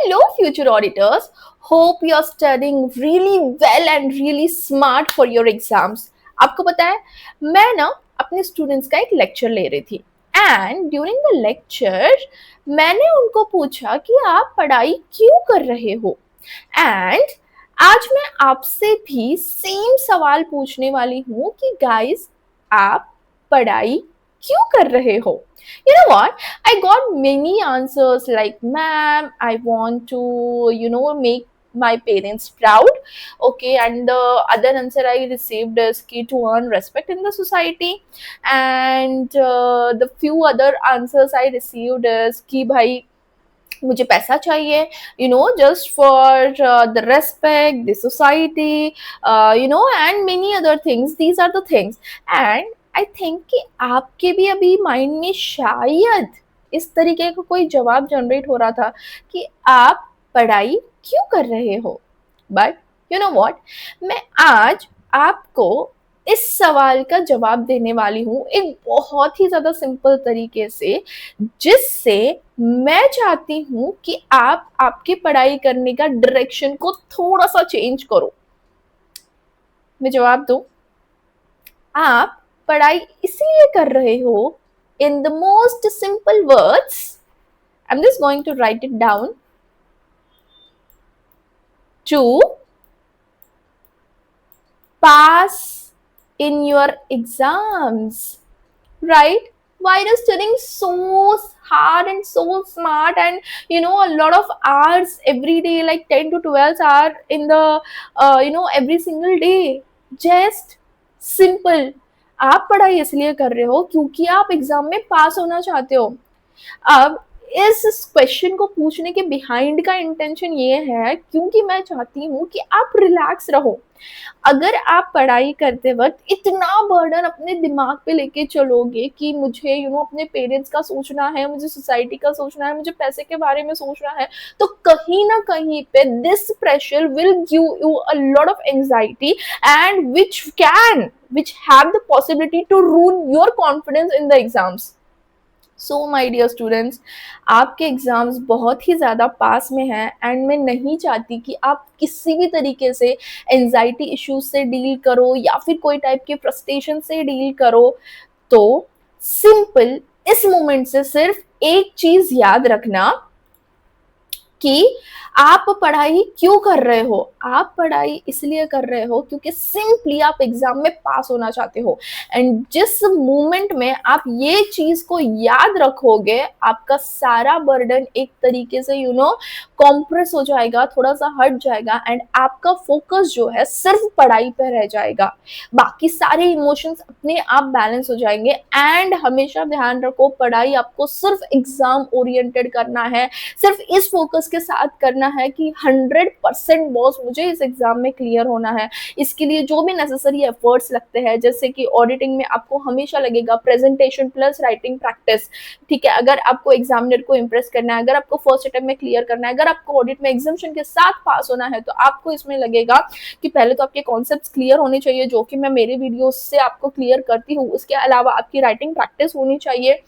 Hello, future auditors. Hope you're studying really well and really smart for your exams. आपको पता है मैं ना अपने स्टूडेंट्स का एक लेक्चर ले रही थी एंड ड्यूरिंग द लेक्चर मैंने उनको पूछा कि आप पढ़ाई क्यों कर रहे हो एंड आज मैं आपसे भी सेम सवाल पूछने वाली हूँ कि गाइस आप पढ़ाई क्यों कर रहे हो. You know what? I got many answers like, ma'am, I want to, make my parents proud. Okay, and the other answer I received is key to earn respect in the society. And the few other answers I received is कि भाई मुझे पैसा चाहिए, just for the respect the society, and many other things. These are the things and I think कि आपके भी अभी mind में शायद इस तरीके का कोई जवाब जनरेट हो रहा था कि आप पढ़ाई क्यों कर रहे हो. बट यू नो वॉट, मैं आज आपको इस सवाल का जवाब देने वाली हूँ एक बहुत ही ज़्यादा सिंपल तरीके से, जिससे मैं चाहती हूँ कि आप आपकी पढ़ाई करने का डायरेक्शन को थोड़ा सा चेंज करो. मैं जवाब दूँ, आप पढ़ाई इसलिए कर रहे हो in the most simple words. I am just going to write it down. To pass in your exams, right? Why are you studying so hard and so smart and a lot of hours every day, like 10 to 12 hours in the every single day? Just simple. आप पढ़ाई इसलिए कर रहे हो क्योंकि आप exam में पास होना चाहते हो. अब इस क्वेश्चन को पूछने के बिहाइंड का इंटेंशन ये है क्योंकि मैं चाहती हूँ कि आप रिलैक्स रहो. अगर आप पढ़ाई करते वक्त इतना बर्डन अपने दिमाग पे लेके चलोगे कि मुझे अपने पेरेंट्स का सोचना है, मुझे सोसाइटी का सोचना है, मुझे पैसे के बारे में सोचना है, तो कहीं ना कहीं पे this pressure will give you a lot of anxiety and which have the possibility to ruin your confidence in the exams. So my dear students, आपके एग्ज़ाम्स बहुत ही ज़्यादा पास में हैं एंड मैं नहीं चाहती कि आप किसी भी तरीके से एंजाइटी इश्यूज से डील करो या फिर कोई टाइप के फ्रस्ट्रेशन से डील करो. तो सिंपल इस मोमेंट से सिर्फ एक चीज़ याद रखना कि आप पढ़ाई क्यों कर रहे हो. आप पढ़ाई इसलिए कर रहे हो क्योंकि सिंपली आप एग्जाम में पास होना चाहते हो. एंड जिस मोमेंट में आप ये चीज को याद रखोगे, आपका सारा बर्डन एक तरीके से कॉम्प्रेस हो जाएगा, थोड़ा सा हट जाएगा एंड आपका फोकस जो है सिर्फ पढ़ाई पे रह जाएगा. बाकी सारे इमोशंस अपने आप बैलेंस हो जाएंगे. एंड हमेशा ध्यान रखो, पढ़ाई आपको सिर्फ एग्जाम ओरिएंटेड करना है, सिर्फ इस फोकस के साथ करना है कि 100% बॉस मुझे इस एग्जाम में क्लियर होना है. इसके लिए जो भी नेसेसरी एफर्ट्स लगते हैं, जैसे कि ऑडिटिंग में आपको हमेशा लगेगा प्रेजेंटेशन प्लस राइटिंग प्रैक्टिस. ठीक है, अगर आपको एग्जामिनर को इंप्रेस करना है, अगर आपको फर्स्ट अटेम्प्ट में क्लियर करना है, अगर आपको ऑडिट में एग्जामिनेशन के साथ पास होना है, तो आपको इसमें लगेगा कि पहले तो आपके कॉन्सेप्ट्स क्लियर होने चाहिए, जो कि मैं मेरे वीडियो से आपको क्लियर करती हूँ. उसके अलावा आपकी राइटिंग प्रैक्टिस होनी चाहिए.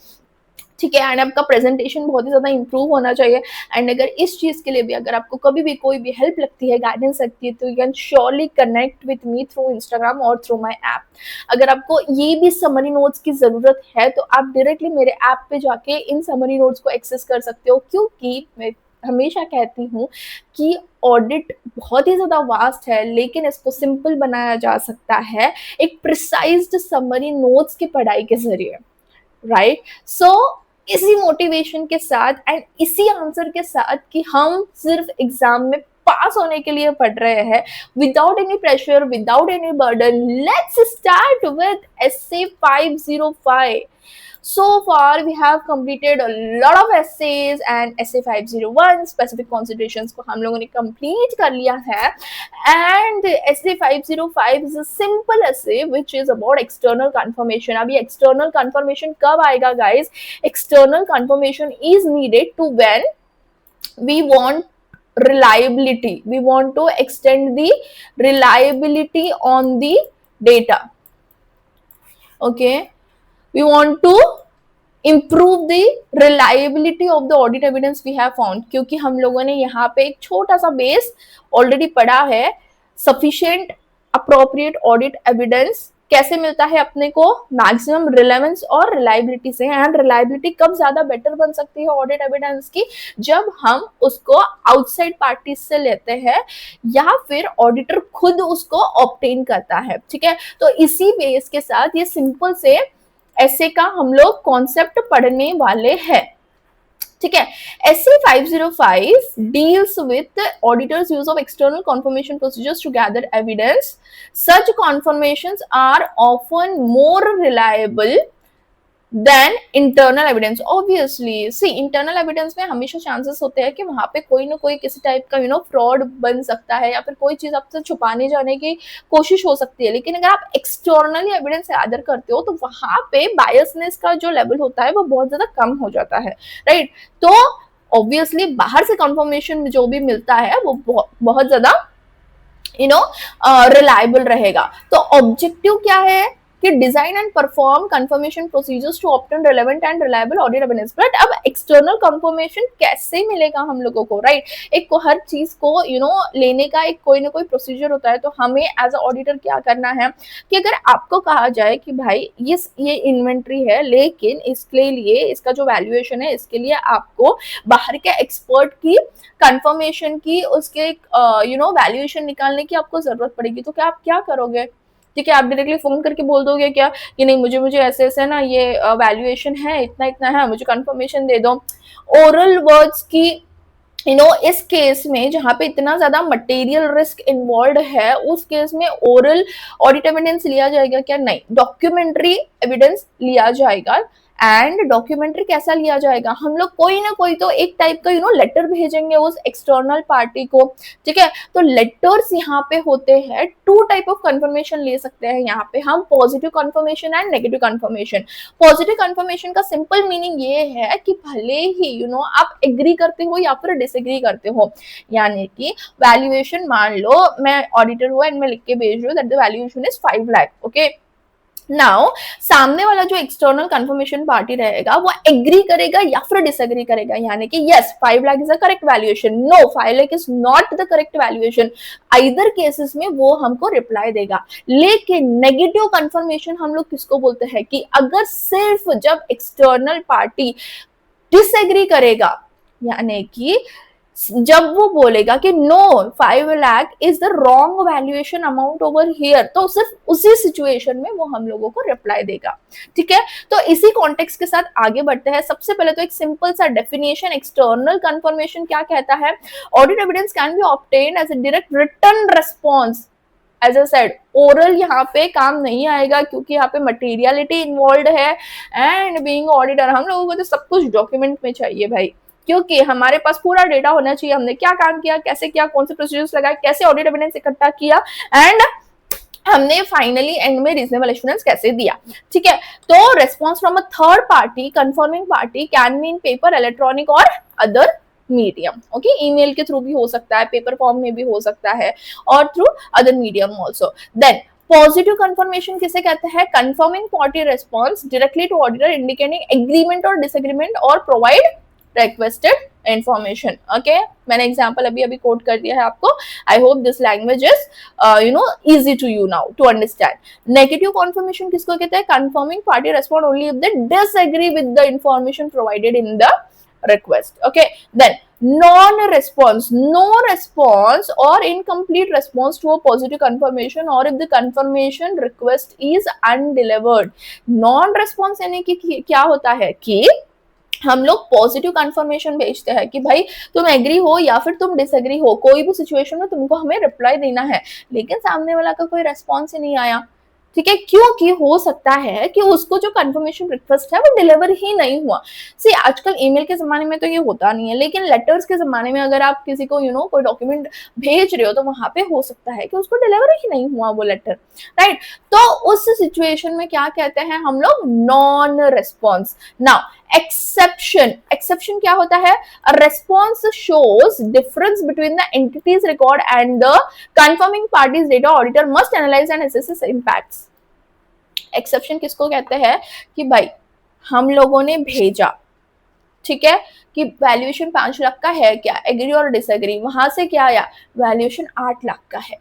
ठीक है, एंड आपका प्रेजेंटेशन बहुत ही ज़्यादा इंप्रूव होना चाहिए. एंड अगर इस चीज़ के लिए भी अगर आपको कभी भी कोई भी हेल्प लगती है, गाइडेंस लगती है, तो you can surely connect with me through Instagram और थ्रू माय ऐप. अगर आपको ये भी समरी नोट्स की ज़रूरत है तो आप डायरेक्टली मेरे ऐप पे जाके इन समरी नोट्स को एक्सेस कर सकते हो, क्योंकि मैं हमेशा कहती हूँ कि ऑडिट बहुत ही ज़्यादा वास्ट है, लेकिन इसको सिंपल बनाया जा सकता है एक प्रिसाइज्ड समरी नोट्स की पढ़ाई के ज़रिए. राइट, सो इसी मोटिवेशन के साथ एंड इसी आंसर के साथ कि हम सिर्फ एग्जाम में पास होने के लिए पढ़ रहे हैं, without any pressure, without any burden, let's start with essay 505. So far we have completed a lot of essays and essay 501 specific considerations को हम लोगों ने complete कर लिया है. And essay 505 is a simple essay which is about external confirmation. अभी external confirmation कब आएगा guys? External confirmation is needed to when we want reliability, we want to extend the reliability on the data. Okay, we want to improve the reliability of the audit evidence we have found, क्योंकि हम लोगों ने यहाँ पे एक छोटा सा base already पढ़ा है। sufficient appropriate audit evidence कैसे मिलता है अपने को, मैक्सिमम रिलेवेंस और रिलायबिलिटी से। एंड रिलायबिलिटी कब ज्यादा बेटर बन सकती है ऑडिट एविडेंस की, जब हम उसको आउटसाइड पार्टी से लेते हैं या फिर ऑडिटर खुद उसको ऑब्टेन करता है। ठीक है, तो इसी बेस के साथ ये सिंपल से ऐसे का हम लोग कॉन्सेप्ट पढ़ने वाले हैं। ठीक है, SC 505 deals with the auditor's use of external confirmation procedures to gather evidence. Such confirmations are often more reliable than internal evidence. Obviously see internal evidence में हमेशा चांसेस होते हैं कि वहां पे कोई ना कोई किसी टाइप का फ्रॉड बन सकता है या फिर कोई चीज आपसे छुपाने जाने की कोशिश हो सकती है। लेकिन अगर आप एक्सटर्नली एविडेंस गैदर करते हो तो वहां पे बायसनेस का जो लेवल होता है वो बहुत ज्यादा कम हो जाता है, राइट। तो ऑब्वियसली बाहर से कंफर्मेशन जो भी मिलता है वो बहुत ज्यादा रिलायबल रहेगा। तो ऑब्जेक्टिव क्या है कि design and perform confirmation procedures to obtain relevant and reliable audit evidence. But अब एक्सटर्नल कंफर्मेशन कैसे मिलेगा हम लोगों को, राइट। एक को हर चीज को लेने का एक कोई ना कोई प्रोसीजर होता है। तो हमें एज अ ऑडिटर क्या करना है कि अगर आपको कहा जाए कि भाई ये इन्वेंट्री है लेकिन इसके लिए इसका जो वैल्यूएशन है इसके लिए आपको बाहर के एक्सपर्ट की कंफर्मेशन की उसके वैल्यूएशन निकालने की आपको जरूरत पड़ेगी, तो क्या आप क्या करोगे। ठीक है, आप डायरेक्टली फोन करके बोल दोगे क्या कि नहीं मुझे ऐसे ऐसे ना ये वैल्यूएशन है इतना इतना है, मुझे कंफर्मेशन दे दो। ओरल वर्ड्स की इस केस में जहां पे इतना ज्यादा मटेरियल रिस्क इन्वॉल्व है उस केस में ओरल ऑडिट एविडेंस लिया जाएगा क्या, नहीं, डॉक्यूमेंट्री एविडेंस लिया जाएगा। एंड डॉक्यूमेंट्री कैसा लिया जाएगा, हम लोग कोई ना कोई तो एक टाइप का लेटर भेजेंगे उस एक्सटर्नल पार्टी को। ठीक है, तो लेटर्स यहाँ पे होते हैं, टू टाइप ऑफ कंफर्मेशन ले सकते हैं यहाँ पे हम, positive confirmation and negative confirmation. Positive confirmation का सिंपल मीनिंग ये है कि भले ही आप एग्री करते हो या फिर डिसएग्री करते हो, यानी कि वैल्यूएशन मान लो मैं ऑडिटर हुआ एंड मैं लिख के भेज रही हूँ that the valuation is 5 lakh, okay. Now सामने वाला जो एक्सटर्नल कंफर्मेशन पार्टी रहेगा वो एग्री करेगा या फिर डिसएग्री करेगा, यानी कि yes 5 lakh is the correct valuation, no 5 lakh is not the correct valuation. Either cases में वो हमको रिप्लाई देगा। लेकिन नेगेटिव कंफर्मेशन हम लोग किसको बोलते हैं कि अगर सिर्फ जब एक्सटर्नल पार्टी डिसएग्री करेगा, यानी कि जब वो बोलेगा कि no 5 lakh is the wrong valuation amount over here, तो सिर्फ उसी सिचुएशन में वो हम लोगों को रिप्लाई देगा। ठीक है, तो इसी कॉन्टेक्स्ट के साथ आगे बढ़ते हैं। सबसे पहले तो एक सिंपल सा डेफिनेशन, एक्सटर्नल कंफर्मेशन क्या कहता है, audit evidence can be obtained as a direct written response. As a said oral यहाँ पे काम नहीं आएगा क्योंकि यहाँ पे मटेरियलिटी इन्वॉल्व है एंड बीइंग ऑडिटर हम लोगों को तो सब कुछ डॉक्यूमेंट में चाहिए भाई, क्योंकि हमारे पास पूरा डेटा होना चाहिए, हमने क्या काम किया, कैसे किया, कौन से प्रोसीजर्स लगाए, कैसे ऑडिट एविडेंस इकट्ठा किया एंड हमने फाइनली एंड में रीजनेबल एश्योरेंस कैसे दिया। ठीक है, तो response from a third party confirming party can mean paper, electronic और अदर मीडियम। ओके, ईमेल के थ्रू भी हो सकता है, पेपर फॉर्म में भी हो सकता है और through other medium also. Then positive confirmation किसे कहते हैं, confirming party response directly to auditor indicating agreement और डिसएग्रीमेंट और प्रोवाइड requested information। okay, मैंने एग्जांपल अभी कोट कर दिया है आपको। I hope this language is easy to you now to understand। Negative confirmation किसको कहते हैं, confirming party respond only if they disagree with the information provided in the request। okay, then non-response, no response or incomplete response to a positive confirmation or if the confirmation request is undelivered। non-response यानी कि क्या होता है कि हम लोग positive confirmation भेजते हैं कि भाई तुम एग्री हो या फिर तुम डिसएग्री हो, कोई भी सिचुएशन में तुमको हमें रिप्लाई देना है, लेकिन सामने वाला का कोई रेस्पॉन्स ही नहीं आया। ठीक है, क्योंकि हो सकता है कि उसको जो कंफर्मेशन रिक्वेस्ट है वो डिलीवर ही नहीं हुआ। सी आजकल ईमेल के जमाने में तो ये होता नहीं है, लेकिन लेटर्स के जमाने में अगर आप किसी को कोई डॉक्यूमेंट भेज रहे हो तो वहां पे हो सकता है कि उसको डिलीवर ही नहीं हुआ वो लेटर, राइट। तो उस सिचुएशन में क्या कहते हैं हम लोग, नॉन रेस्पॉन्स। नाउ एक्सेप्शन क्या होता है, response shows difference between the entities record and the confirming parties data, auditor must analyse and assess impacts. Exception किसको कहते हैं कि भाई हम लोगों ने भेजा, ठीक है, कि वैल्यूएशन 5 लाख का है क्या, एग्री और डिसएग्री, वहां से क्या आया, वैल्यूएशन 8 लाख का है।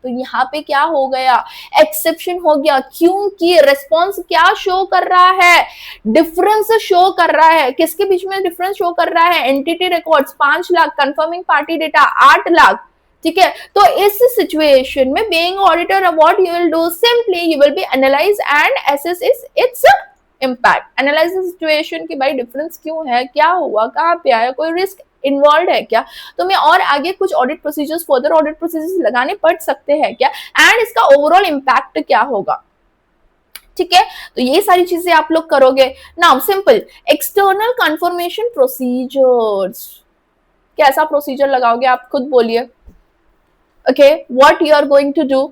तो यहाँ पे क्या हो गया, एक्सेप्शन हो गया, क्योंकि रिस्पॉन्स क्या शो कर रहा है, डिफरेंस शो कर रहा है। किसके बीच में डिफरेंस शो कर रहा है, entity records 5 lakh, confirming party data 8 lakh, ठीक है। तो इस सिचुएशन में being auditor what you will do, simply you will be analyse and assess its impact, analyse the situation कि भाई डिफरेंस क्यों है, क्या हुआ, कहाँ पे आया, कोई रिस्क इन्वॉल्व है क्या, तो मैं और आगे कुछ audit procedures, further audit procedures लगाने पड़ सकते हैं क्या, एंड इसका ओवरऑल इम्पैक्ट क्या होगा, ठीक है। तो ये सारी चीजें आप लोग करोगे। Now simple external confirmation procedures, कैसा प्रोसीजर लगाओगे आप खुद बोलिए। Okay, what you are going to do,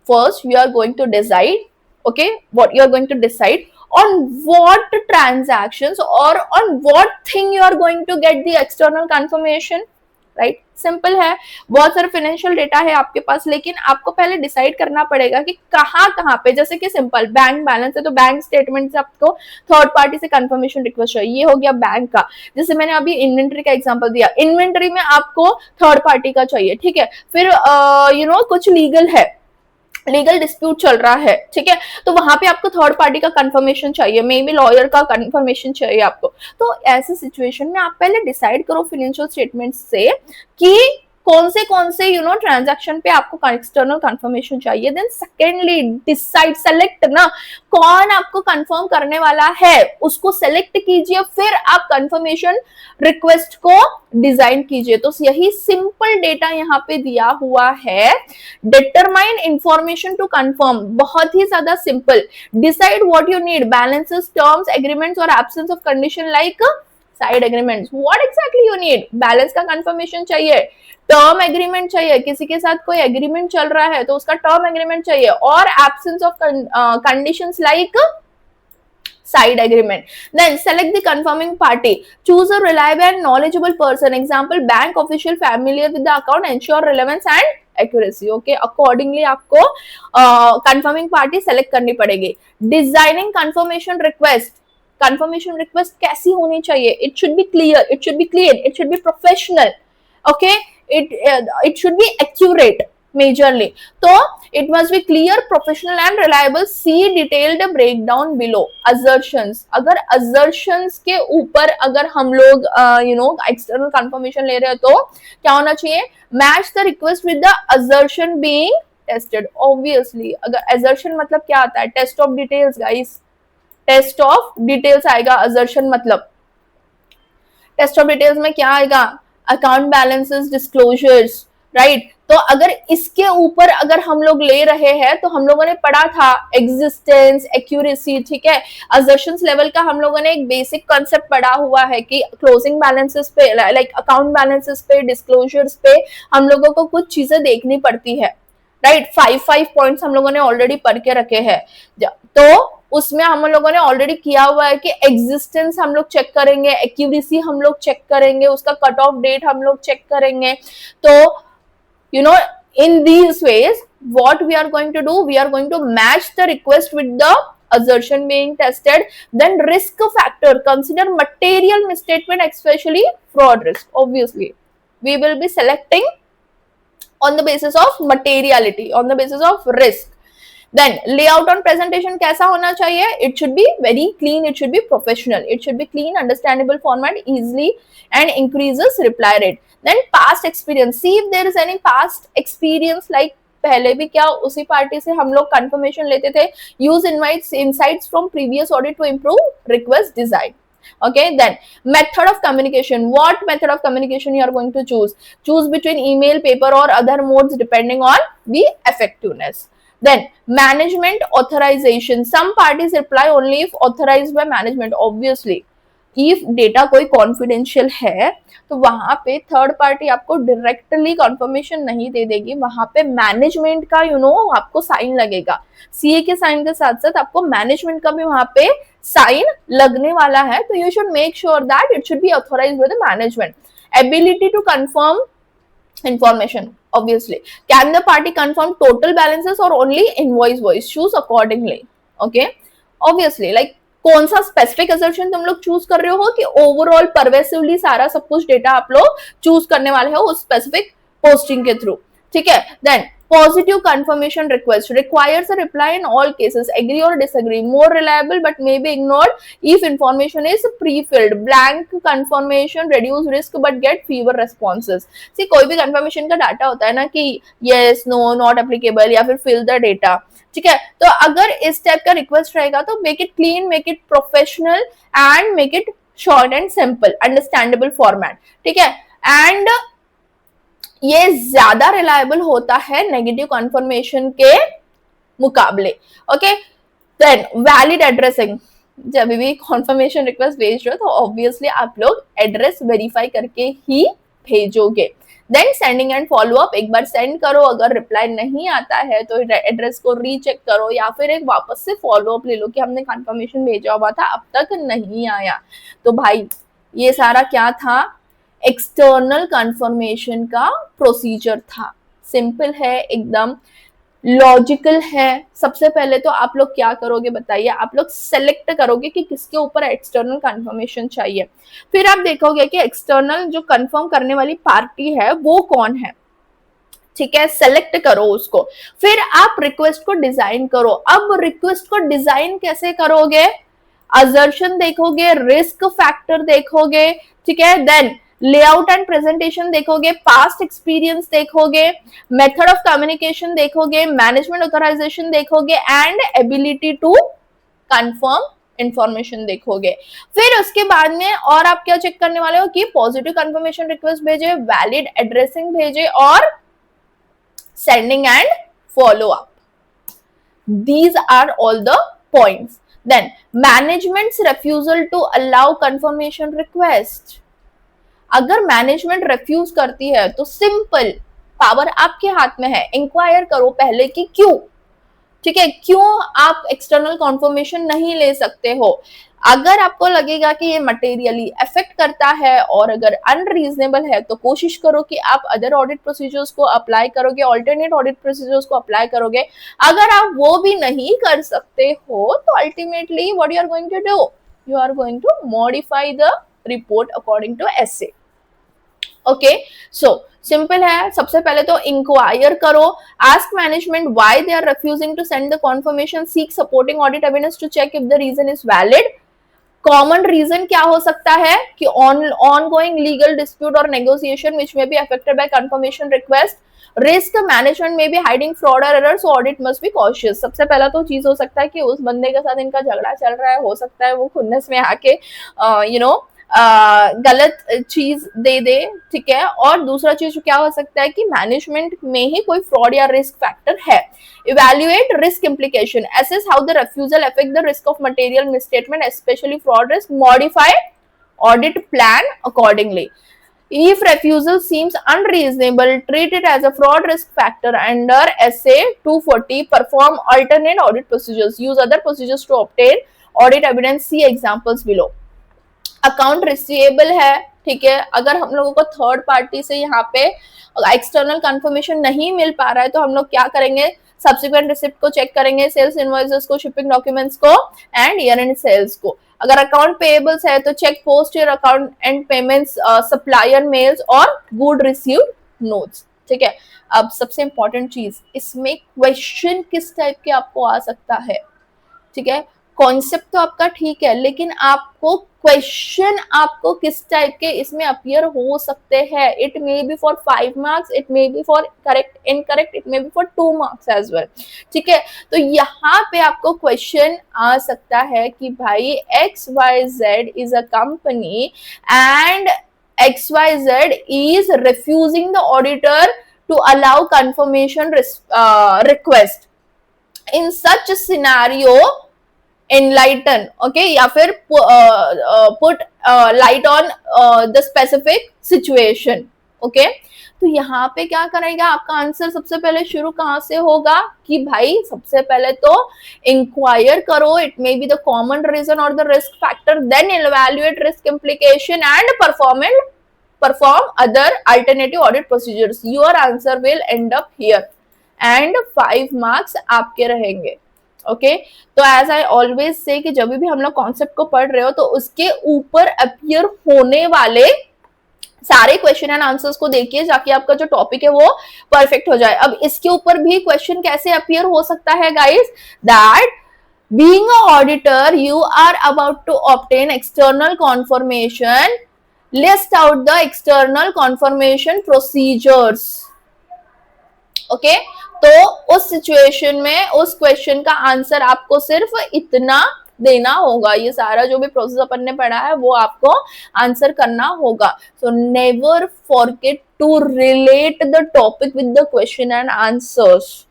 first you are going to decide, okay, what you are going to decide on what transactions or on what thing you are going to get the external confirmation, right? Simple है, बहुत सारे financial data है आपके पास, लेकिन आपको पहले decide करना पड़ेगा कि कहाँ कहाँ पे, जैसे कि सिंपल बैंक बैलेंस है तो बैंक स्टेटमेंट से आपको थर्ड पार्टी से कंफर्मेशन रिक्वेस्ट चाहिए, ये हो गया बैंक का। जैसे मैंने अभी इन्वेंट्री का एग्जांपल दिया, इन्वेंट्री में आपको थर्ड पार्टी का चाहिए, ठीक है। फिर कुछ लीगल है, लीगल डिस्प्यूट चल रहा है, ठीक है, तो वहां पे आपको थर्ड पार्टी का कंफर्मेशन चाहिए, मे बी लॉयर का कंफर्मेशन चाहिए आपको। तो ऐसे सिचुएशन में आप पहले डिसाइड करो फाइनेंशियल स्टेटमेंट से कि कौन से ट्रांजैक्शन पे आपको एक्सटर्नल कंफर्मेशन चाहिए। देन सेकेंडली डिसाइड, सेलेक्ट ना, कौन आपको कंफर्म करने वाला है उसको सेलेक्ट कीजिए, फिर आप कंफर्मेशन रिक्वेस्ट को डिजाइन कीजिए। तो यही सिंपल डेटा यहाँ पे दिया हुआ है। डिटरमाइन इंफॉर्मेशन टू कंफर्म, बहुत ही ज्यादा simple. Decide what you need, balances, terms, agreements और absence of condition like side agreements. What exactly you need, balance का कंफर्मेशन चाहिए, टर्म एग्रीमेंट चाहिए, किसी के साथ कोई एग्रीमेंट चल रहा है तो उसका टर्म एग्रीमेंट चाहिए, और absence of conditions like side agreement. Then select the confirming party, choose a reliable and knowledgeable person, example bank official familiar with the account, ensure relevance and accuracy, okay, accordingly आपको confirming party select करनी पड़ेगी। Designing confirmation request, confirmation request कैसी होनी चाहिए, it should be clear, it should be clean, it should be professional, okay, it should be accurate majorly, तो it must be clear, professional and reliable, see detailed breakdown below। assertions, अगर assertions के ऊपर अगर हम लोग external confirmation ले रहे हैं तो क्या होना चाहिए, match the request with the assertion being tested। obviously अगर assertion मतलब क्या आता है, test of details guys, test of details आएगा assertion मतलब। टेस्ट ऑफ डिटेल्स में क्या आएगा, अकाउंट बैलेंसेस, डिस्क्लोजर्स, राइट। तो अगर इसके ऊपर अगर हम लोग ले रहे हैं तो हम लोगों ने पढ़ा था एग्जिस्टेंस, एक्यूरेसी, ठीक है। असर्शंस लेवल का हम लोगों ने एक बेसिक कॉन्सेप्ट पढ़ा हुआ है कि क्लोजिंग बैलेंसेस पे, लाइक अकाउंट बैलेंसेस पे, डिस्क्लोजर्स पे हम लोगों को कुछ चीजें देखनी पड़ती है, राइट। 5 पॉइंट्स हम लोगों ने ऑलरेडी पढ़ के रखे हैं। तो उसमें हम लोगों ने ऑलरेडी किया हुआ है कि एग्जिस्टेंस हम लोग चेक करेंगे, एक्यूरेसी हम लोग चेक करेंगे, उसका कट ऑफ डेट हम लोग चेक करेंगे। तो in these ways what we are going to do, we are going to match the request with the assertion being tested. Then risk factor, consider material misstatement, especially fraud risk. Obviously we will be selecting on the basis of materiality, on the basis of risk. Then layout on presentation कैसा होना चाहिए, it should be very clean, it should be professional, it should be clean, understandable format, easily, and increases reply rate. Then past experience, see if there is any past experience, like पहले भी क्या उसी party से हम लोग confirmation लेते थे। Use insights from previous audit to improve request design. Okay, then method of communication, what method of communication you are going to choose between email, paper or other modes depending on the effectiveness. Then management authorization, some parties reply only if authorized by management. Obviously if data कोई confidential है तो वहां पे third party आपको directly confirmation नहीं दे देगी, वहां पे मैनेजमेंट का आपको साइन लगेगा। सीए के साइन के साथ साथ आपको मैनेजमेंट का भी वहां पे साइन लगने वाला है। तो you should make sure that it should be authorised by the management. Ability to confirm information, obviously can the party confirm total balances or only invoice voice, choose accordingly, okay। obviously like कौन सा specific assertion तुम लोग choose कर रहे हो कि overall pervasively सारा सब कुछ डेटा आप लोग चूज करने वाले हो उस स्पेसिफिक पोस्टिंग के थ्रू, ठीक है। Then positive confirmation request requires a reply in all cases, agree or disagree, more reliable but may be ignored if information is pre-filled, blank confirmation reduce risk but get fewer responses। see कोई भी confirmation का data होता है ना कि yes no not applicable या फिर fill the data, ठीक है। तो अगर इस टाइप का रिक्वेस्ट रहेगा तो make it clean, make it professional and make it short and simple understandable format, ठीक है। एंड ये ज्यादा रिलायबल होता है नेगेटिव कंफर्मेशन के मुकाबले, ओके। देन वैलिड एड्रेसिंग, जब भी कंफर्मेशन रिक्वेस्ट भेज रहे हो तो ऑब्वियसली आप लोग एड्रेस वेरीफाई करके ही भेजोगे। Then sending and follow up, एक बार सेंड करो, अगर रिप्लाई नहीं आता है तो एड्रेस को रीचेक करो या फिर एक वापस से फॉलो अप ले लो कि हमने कंफर्मेशन भेजा हुआ था अब तक नहीं आया। तो भाई ये सारा क्या था, एक्सटर्नल कंफर्मेशन का प्रोसीजर था। सिंपल है, एकदम लॉजिकल है। सबसे पहले तो आप लोग क्या करोगे बताइए, आप लोग सेलेक्ट करोगे कि किसके ऊपर एक्सटर्नल कंफर्मेशन चाहिए, फिर आप देखोगे कि एक्सटर्नल जो कंफर्म करने वाली पार्टी है वो कौन है, ठीक है। सेलेक्ट करो उसको, फिर आप रिक्वेस्ट को डिजाइन करो। अब रिक्वेस्ट को डिजाइन कैसे करोगे, असर्शन देखोगे, रिस्क फैक्टर देखोगे, ठीक है। देन लेआउट एंड प्रेजेंटेशन देखोगे, पास्ट एक्सपीरियंस देखोगे, मेथड ऑफ कम्युनिकेशन देखोगे, मैनेजमेंट ऑथराइजेशन देखोगे and ability to confirm information देखोगे। फिर उसके बाद में और आप क्या चेक करने वाले हो कि पॉजिटिव कंफर्मेशन रिक्वेस्ट भेजे, वैलिड एड्रेसिंग भेजे और sending and follow up. These are all the points. Then management's refusal to allow confirmation request. अगर मैनेजमेंट रिफ्यूज करती है तो सिंपल, पावर आपके हाथ में है, इंक्वायर करो पहले कि क्यों, ठीक है, क्यों आप एक्सटर्नल कॉन्फर्मेशन नहीं ले सकते हो। अगर आपको लगेगा कि ये मटेरियली अफेक्ट करता है और अगर अनरीजनेबल है तो कोशिश करो कि आप अदर ऑडिट प्रोसीजर्स को अप्लाई करोगे, ऑल्टरनेट ऑडिट प्रोसीजर्स को अप्लाई करोगे। अगर आप वो भी नहीं कर सकते हो तो ultimately what you are going to do, you are going to modify the report according to SA, okay. So simple है, सबसे पहले तो इंक्वायर करो, ask management why they are refusing to send the confirmation, seek supporting audit evidence to check if the reason is valid. Common reason क्या हो सकता है कि ongoing legal dispute or negotiation which may be affected by confirmation request, risk management may be hiding fraud or error, so audit must be cautious। सबसे पहला तो चीज हो सकता है कि उस बंदे के साथ इनका झगड़ा चल रहा है, हो सकता है वो खुन्नस में आके गलत चीज दे दे, ठीक है। और दूसरा चीज क्या हो सकता है कि मैनेजमेंट में ही कोई फ्रॉड या रिस्क फैक्टर है। Evaluate risk implication, assess how the refusal affect the risk of material misstatement, especially fraud risk, modify audit plan accordingly। If refusal seems unreasonable, treat it as a fraud risk factor under SA 240, perform alternate audit procedures, use other procedures to obtain audit evidence, see examples below। Account receivable है, ठीक है, अगर हम लोगों को third party से यहाँ पे एक्सटर्नल कंफर्मेशन नहीं मिल पा रहा है तो हम लोग क्या करेंगे, सब्सिक्वेंट रिसिप्ट को चेक करेंगे, सेल्स इनवॉइसेस को, शिपिंग डॉक्यूमेंट्स को एंड ईयर एंड सेल्स को। अगर अकाउंट पेएबल्स है तो check post year account and payments, supplier mails और गुड रिसीव्ड नोट्स, ठीक है। अब सबसे इंपॉर्टेंट चीज, इसमें क्वेश्चन किस टाइप के आपको आ सकता है, ठीक है। कॉन्सेप्ट तो आपका ठीक है लेकिन आपको क्वेश्चन आपको किस टाइप के इसमें अपीयर हो सकते हैं। It may be for 5 marks, it may be for correct incorrect, it may be for 2 marks as well, ठीक है। तो यहाँ पे आपको क्वेश्चन आ सकता है कि भाई XYZ is a company and XYZ is refusing the auditor to allow confirmation request. In such scenario enlighten, okay, या फिर put light on the specific situation, okay। तो यहाँ पे क्या करेगा आपका आंसर, सबसे पहले शुरू कहाँ से होगा कि भाई सबसे पहले तो इंक्वायर करो, it may be the common reason और the risk factor, then evaluate risk implication and perform other alternative audit procedures, your answer will end up here and 5 marks आपके रहेंगे, ओके तो एज आई ऑलवेज से कि जब भी हम लोग concept को पढ़ रहे हो तो उसके ऊपर अपियर होने वाले सारे क्वेश्चन एंड आंसर्स को देखिए जाके आपका जो टॉपिक है वो परफेक्ट हो जाए। अब इसके ऊपर भी क्वेश्चन कैसे अपियर हो सकता है guys, that being a auditor you are about to obtain external confirmation, list out the external confirmation procedures। Okay तो उस सिचुएशन में उस क्वेश्चन का आंसर आपको सिर्फ इतना देना होगा, ये सारा जो भी प्रोसेस अपन ने पढ़ा है वो आपको आंसर करना होगा। So never forget to relate the topic with the question and answers,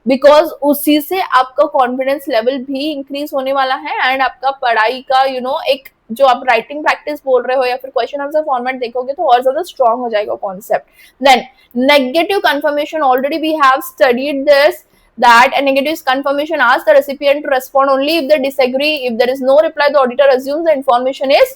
because उसी से आपका कॉन्फिडेंस लेवल भी इंक्रीज होने वाला है एंड आपका पढ़ाई का एक जो आप राइटिंग प्रैक्टिस बोल रहे हो या फिर क्वेश्चन आंसर फॉर्मेट देखोगे तो और ज्यादा स्ट्रांग हो जाएगा concept. Then negative confirmation, already we have studied this, that a negative confirmation asks the recipient to respond only if they disagree. If there is no reply, the auditor assumes the information is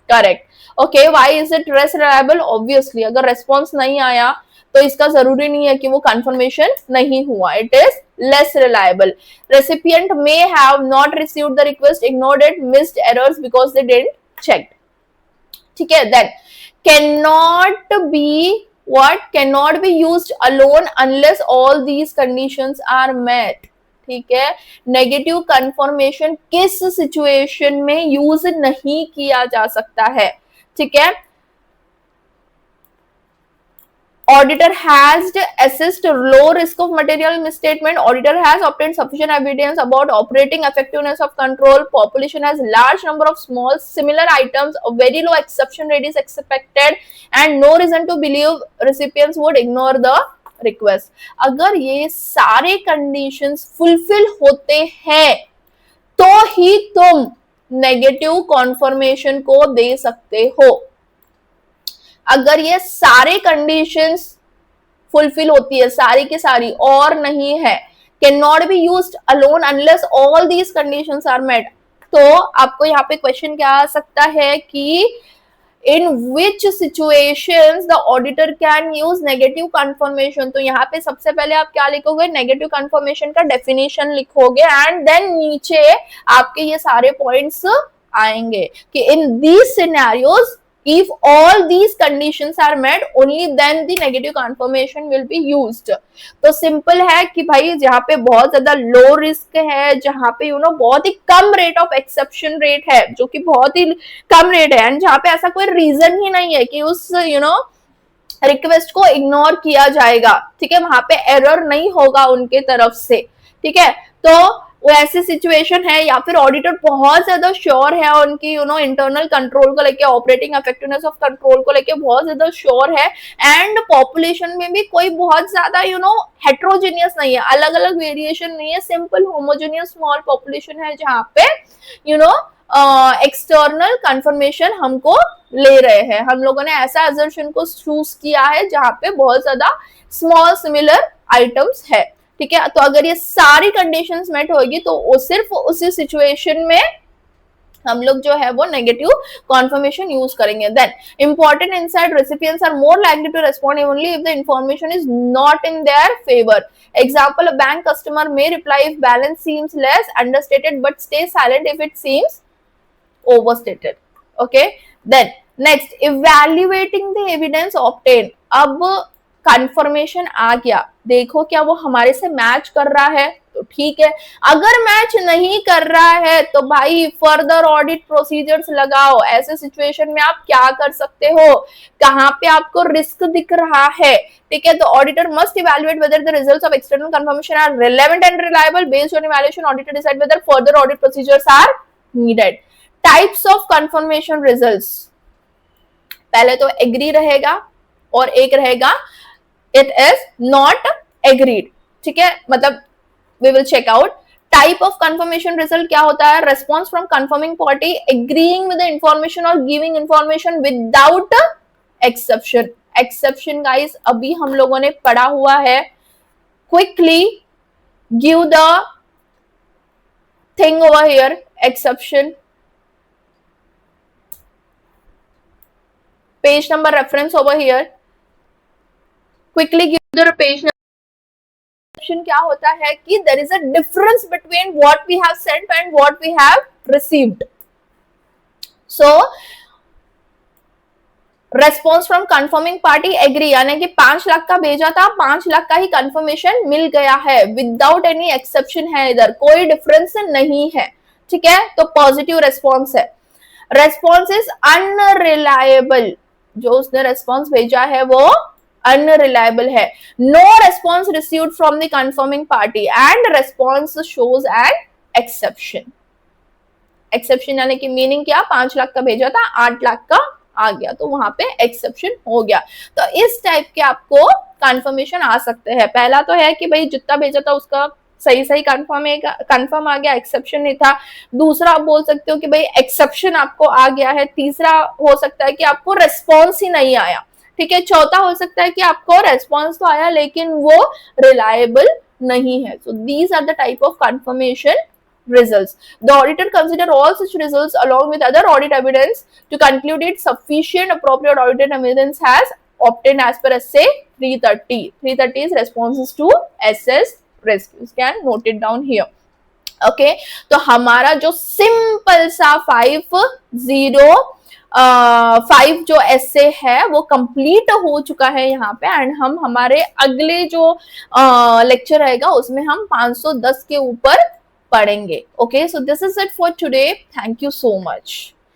correct. Okay, why is it less reliable? Obviously अगर response नहीं आया तो इसका जरूरी नहीं है कि वो confirmation नहीं हुआ, it is less reliable. Recipient may have not received the request, ignored it, missed errors because they didn't check. ठीक है, then cannot be what cannot be used alone unless all these conditions are met। ठीक है, negative confirmation किस situation में use नहीं किया जा सकता है, ठीक है। Auditor has assessed low risk of material misstatement. Auditor has obtained sufficient evidence about operating effectiveness of control. Population has large number of small similar items. A very low exception rate is expected, and no reason to believe recipients would ignore the request. अगर ये सारे conditions fulfill होते हैं तो ही तुम negative conformation को दे सकते हो। अगर ये सारे कंडीशंस फुलफिल होती है सारी की सारी और नहीं है, can not be used alone unless all these conditions are met, तो आपको यहाँ पे क्वेश्चन क्या आ सकता है कि in which situations the auditor can use negative confirmation. तो यहाँ पे सबसे पहले आप क्या लिखोगे, नेगेटिव कंफर्मेशन का डेफिनेशन लिखोगे एंड देन नीचे आपके ये सारे पॉइंट्स आएंगे कि in these scenarios if all these conditions are met only then the negative confirmation will be used। तो सिंपल है कि भाई जहाँ पे बहुत ज्यादा लो रिस्क है, जहाँ पे बहुत ही कम रेट ऑफ एक्सेप्शन रेट है, जो कि बहुत ही कम रेट है, एंड जहाँ पे ऐसा कोई रीजन ही नहीं है कि उस रिक्वेस्ट को इग्नोर किया जाएगा, ठीक है, वहां पे एरर नहीं होगा उनके तरफ से, ठीक है। तो वो ऐसी सिचुएशन है या फिर ऑडिटर बहुत ज्यादा श्योर है उनकी इंटरनल कंट्रोल को लेके, ऑपरेटिंग इफेक्टिवनेस ऑफ कंट्रोल को लेके बहुत ज्यादा श्योर है, एंड पॉपुलेशन में भी कोई बहुत ज्यादा हेट्रोजीनियस नहीं है, अलग अलग वेरिएशन नहीं है, सिंपल होमोजेनियस स्मॉल पॉपुलेशन है जहाँ पे एक्सटर्नल कंफर्मेशन हमको ले रहे हैं। हम लोगों ने ऐसा असर्शन को चूज किया है जहाँ पे बहुत ज्यादा स्मॉल सिमिलर आइटम्स है, ठीक है। तो अगर ये सारी कंडीशंस मेट होगी तो सिर्फ उसी सिचुएशन में हम लोग जो है वो नेगेटिव कॉन्फर्मेशन यूज करेंगे। Then important insight, recipients are more likely to respond only if the information is not in their favour. Example, a bank customer may reply if balance seems less understated but stay silent if it seems overstated. Okay, then next, evaluating the evidence obtain. अब confirmation आ गया, देखो क्या वो हमारे से match कर रहा है तो ठीक है, अगर मैच नहीं कर रहा है तो भाई फर्दर ऑडिट प्रोसीजर्स लगाओ। ऐसे सिचुएशन में आप क्या कर सकते हो, कहां पे आपको रिस्क दिख रहा है, ठीक है। तो auditor must evaluate whether the results of external confirmation are relevant and reliable. Based on evaluation auditor decide whether further audit procedures are needed. Types of confirmation results, पहले तो एग्री रहेगा और एक रहेगा इट इज नॉट एग्रीड, ठीक है, मतलब we will check out type of confirmation result क्या होता है, response from confirming party agreeing with the information or giving information without exception। exception guys अभी हम लोगों ने पढ़ा हुआ है, quickly give the thing over here, exception, page number reference over here, quickly give the page number exception क्या होता है कि there is a difference between what we have sent and what we have received. So response from confirming party agree, यानी कि 5 लाख का भेजा था, 5 लाख का ही कंफर्मेशन मिल गया है विदाउट एनी एक्सेप्शन है, इधर कोई डिफरेंस नहीं है. ठीक है, तो पॉजिटिव रेस्पॉन्स है. रेस्पॉन्स इज अनरिलायबल, जो उसने रेस्पॉन्स भेजा है वो अनरिलायबल है. No response received from the confirming party and response shows an exception. Exception यानी कि मीनिंग क्या, 5 लाख का भेजा था, 8 लाख का आ गया, तो वहां पे एक्सेप्शन हो गया. तो इस टाइप के आपको कंफर्मेशन आ सकते हैं. पहला तो है कि भाई जितना भेजा था उसका सही सही कंफर्म आ गया, एक्सेप्शन नहीं था. दूसरा आप बोल सकते हो कि भाई एक्सेप्शन आपको आ गया है. तीसरा हो सकता है कि आपको रेस्पॉन्स ही नहीं आया. ठीक है, चौथा हो सकता है कि आपको रेस्पॉन्स तो आया लेकिन वो रिलायबल नहीं है. So these are the type of confirmation results. The auditor consider all such results along with other audit evidence to conclude it sufficient appropriate audited evidence has obtained as per SA 330. 330 is responses to SS risk. You can note it down here. Okay, तो हमारा जो simple सा 5 जो एसे है वो complete हो चुका है यहाँ पे. एंड हम हमारे अगले जो लेक्चर रहेगा उसमें हम 510 के ऊपर पढ़ेंगे. Okay, so this is it for today. Thank you so much.